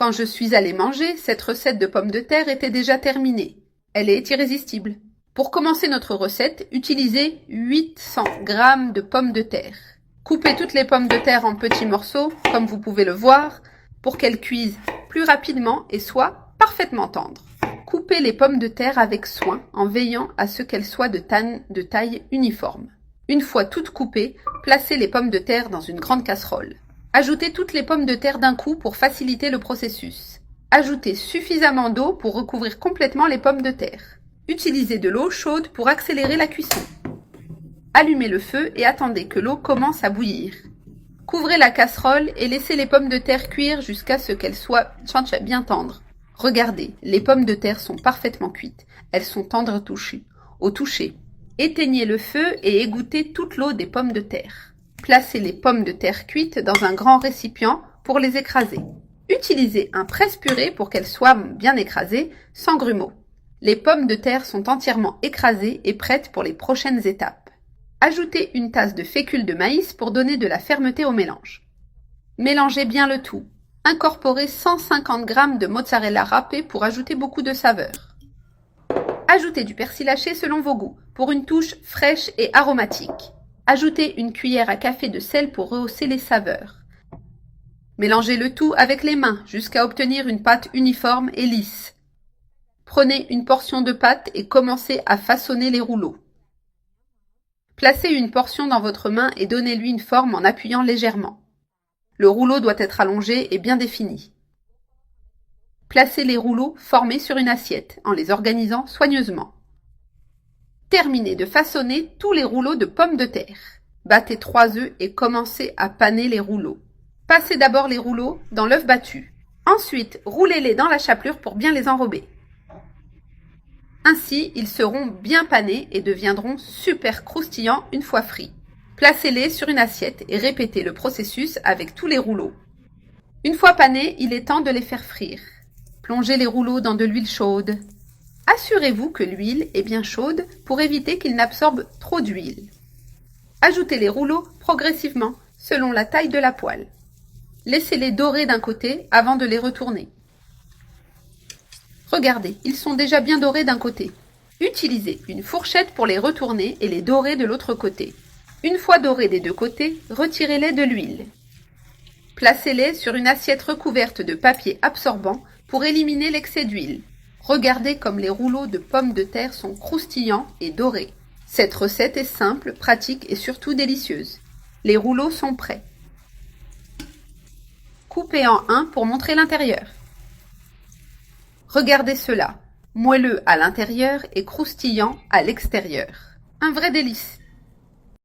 Quand je suis allée manger, cette recette de pommes de terre était déjà terminée. Elle est irrésistible. Pour commencer notre recette, utilisez 800 g de pommes de terre. Coupez toutes les pommes de terre en petits morceaux, comme vous pouvez le voir, pour qu'elles cuisent plus rapidement et soient parfaitement tendres. Coupez les pommes de terre avec soin en veillant à ce qu'elles soient de taille uniforme. Une fois toutes coupées, placez les pommes de terre dans une grande casserole. Ajoutez toutes les pommes de terre d'un coup pour faciliter le processus. Ajoutez suffisamment d'eau pour recouvrir complètement les pommes de terre. Utilisez de l'eau chaude pour accélérer la cuisson. Allumez le feu et attendez que l'eau commence à bouillir. Couvrez la casserole et laissez les pommes de terre cuire jusqu'à ce qu'elles soient bien tendres. Regardez, les pommes de terre sont parfaitement cuites. Elles sont tendres au toucher. Éteignez le feu et égouttez toute l'eau des pommes de terre. Placez les pommes de terre cuites dans un grand récipient pour les écraser. Utilisez un presse-purée pour qu'elles soient bien écrasées, sans grumeaux. Les pommes de terre sont entièrement écrasées et prêtes pour les prochaines étapes. Ajoutez une tasse de fécule de maïs pour donner de la fermeté au mélange. Mélangez bien le tout. Incorporez 150 g de mozzarella râpé pour ajouter beaucoup de saveur. Ajoutez du persil haché selon vos goûts, pour une touche fraîche et aromatique. Ajoutez une cuillère à café de sel pour rehausser les saveurs. Mélangez le tout avec les mains jusqu'à obtenir une pâte uniforme et lisse. Prenez une portion de pâte et commencez à façonner les rouleaux. Placez une portion dans votre main et donnez-lui une forme en appuyant légèrement. Le rouleau doit être allongé et bien défini. Placez les rouleaux formés sur une assiette en les organisant soigneusement. Terminez de façonner tous les rouleaux de pommes de terre. Battez 3 œufs et commencez à paner les rouleaux. Passez d'abord les rouleaux dans l'œuf battu. Ensuite, roulez-les dans la chapelure pour bien les enrober. Ainsi, ils seront bien panés et deviendront super croustillants une fois frits. Placez-les sur une assiette et répétez le processus avec tous les rouleaux. Une fois panés, il est temps de les faire frire. Plongez les rouleaux dans de l'huile chaude. Assurez-vous que l'huile est bien chaude pour éviter qu'ils n'absorbent trop d'huile. Ajoutez les rouleaux progressivement, selon la taille de la poêle. Laissez-les dorer d'un côté avant de les retourner. Regardez, ils sont déjà bien dorés d'un côté. Utilisez une fourchette pour les retourner et les dorer de l'autre côté. Une fois dorés des deux côtés, retirez-les de l'huile. Placez-les sur une assiette recouverte de papier absorbant pour éliminer l'excès d'huile. Regardez comme les rouleaux de pommes de terre sont croustillants et dorés. Cette recette est simple, pratique et surtout délicieuse. Les rouleaux sont prêts. Coupez en 1 pour montrer l'intérieur. Regardez cela, moelleux à l'intérieur et croustillant à l'extérieur. Un vrai délice.